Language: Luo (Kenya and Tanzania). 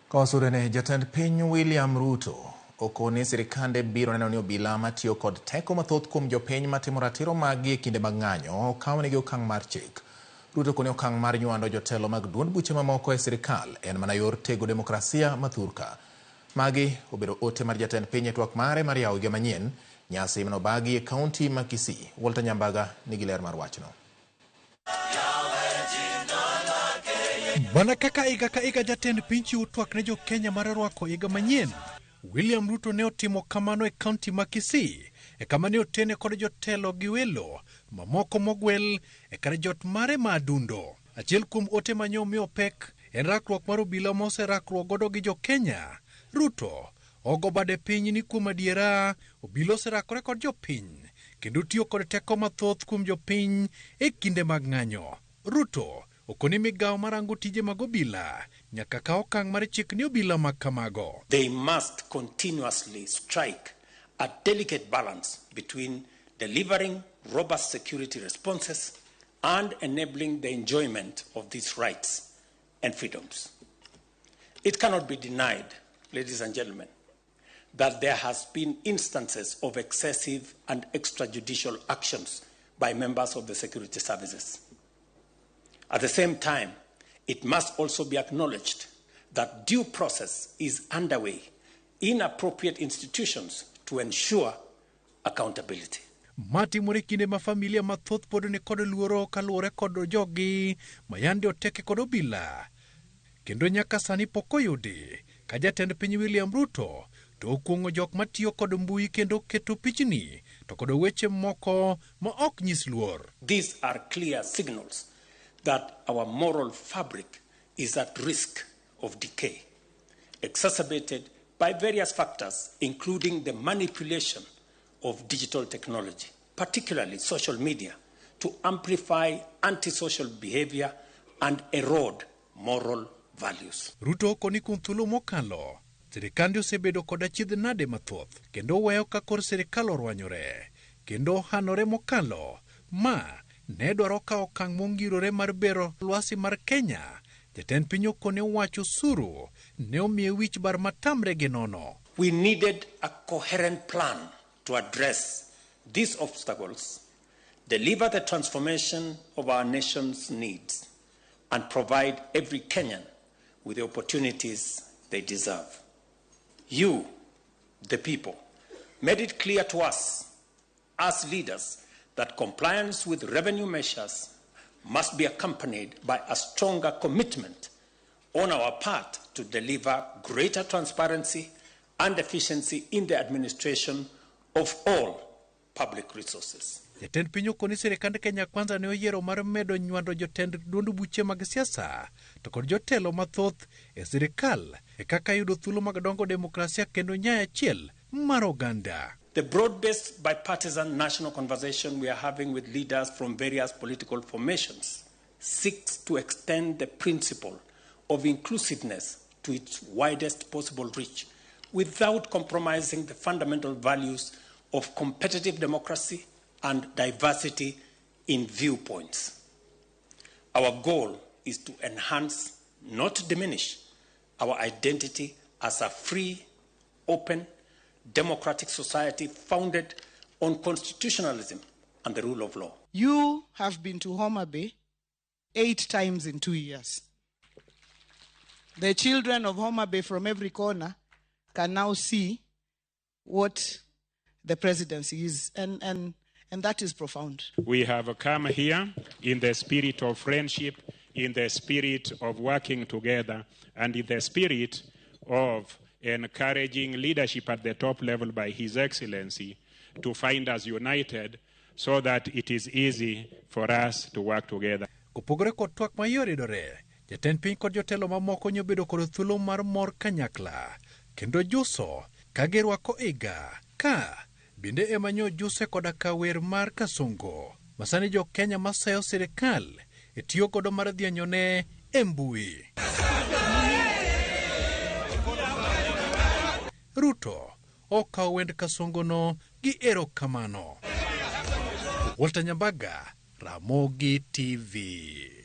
Kosudene jatend piny William RUTO okone sirikande biro neno ni obila matiyo kod teko mathoth kuom jopiny matimo ratiro magi e kinde mag ng'anyo okawnegi okang' mar chik. RUTO kone okang' mar nywando jotelo mag duond buche mamoko e sirikal en mana yor tego demokrasia mathurka. Magi obedo ote mar jatend piny e twak mare mar yawo higa manyien, nyasi manobagi e kaunti ma Kisii. Walter Nyambaga nigi ler mar wachno. Bana kaka higa ka higa jatend piny chiwo twak ne jo Kenya mar rwako higa manyien, William RUTO ne otimo kamano e kaunti ma Kisii, e kama ne otene kod jotelo gi welo mamoko mogwel e kar jot mare ma adundo. Achiel kuom ote manyo miyo pek en rakruok mar obila moserakruok godo gi jo Kenya. RUTO ogo bade piny ni kuom adiera obila oserakore kod jopiny kendo tiyo kod teko mathoth kuom jopiny e kinde mag ng'anyo. RUTO okoni migawo marango tije mag obila nyaka kaw okang' mar chik ni obila mag kamago. They must continuously strike a delicate balance between delivering robust security responses and enabling the enjoyment of these rights and freedoms. It cannot be denied, ladies and gentlemen, that there has been instances of excessive and extrajudicial actions by members of the security services. At the same time, it must also be acknowledged that due process is underway in appropriate institutions to ensure accountability. Mati muri kinde ma familia mathoth pod ni kod luoro kaluwore kod jogi mayande oteke kod obila. Kendo nyaka sani pok oyudi ka jatend piny William RUTO to okuongo jok matiyo kod mbui kendo keto pichni to kod weche moko ma ok nyis luor. These are clear signals that our moral fabric is at risk of decay, exacerbated by various factors, including the manipulation of digital technology, particularly social media, to amplify antisocial behavior and erode moral values. RUTO koni kuom thuolo mokalo, sirikande osebedo kod achiedh nade mathoth, kendo weyo ka kor sirikal orwanyore, kendo hanore mokalo, ma ne dwaro ka okang' mongirore mar bero lwasi mar Kenya. Jatend piny okone wacho suru ne omiye wich bar matamre gi nono. We needed a coherent plan to address these obstacles, deliver the transformation of our nation's needs, and provide every Kenyan with the opportunities they deserve. You, the people, made it clear to us as leaders that compliance with revenue measures must be accompanied by a stronger commitment on our part to deliver greater transparency and efficiency in the administration of all public resources. Jatend piny okoni sirikand Kenya Kwanza ne oyiero mar medo nywando jotend duond buche mag siasa to kod jotelo mathoth e sirikal e kaka yudo thuolo mag dongo demokrasia kendo nyaya achiel mar oganda. The broad-based bipartisan national conversation we are having with leaders from various political formations seeks to extend the principle of inclusiveness to its widest possible reach without compromising the fundamental values of competitive democracy and diversity in viewpoints. Our goal is to enhance, not diminish, our identity as a free, open, democratic society founded on constitutionalism and the rule of law. You have been to Homa Bay 8 times in 2 years. The children of Homa Bay from every corner can now see what the presidency is, and that is profound. We have come here in the spirit of friendship, in the spirit of working together, and in the spirit of encouraging leadership at the top level by His Excellency to find us united so that it is easy for us to work together. Kopogore kod twak mayoridore, jatend piny kod jotelo mamoko nyobedo kod thuolo mar mor kanyakla, kendo juso kagirwako iga, ka binde emanyo juse koda kawer mar kasongo. Masani jo Kenya masayo sirikal etiyo godo mar dhianyone e mbui. RUTO okawo wend kasongo no gi erokamano. Walter Nyambaga, Ramogi TV.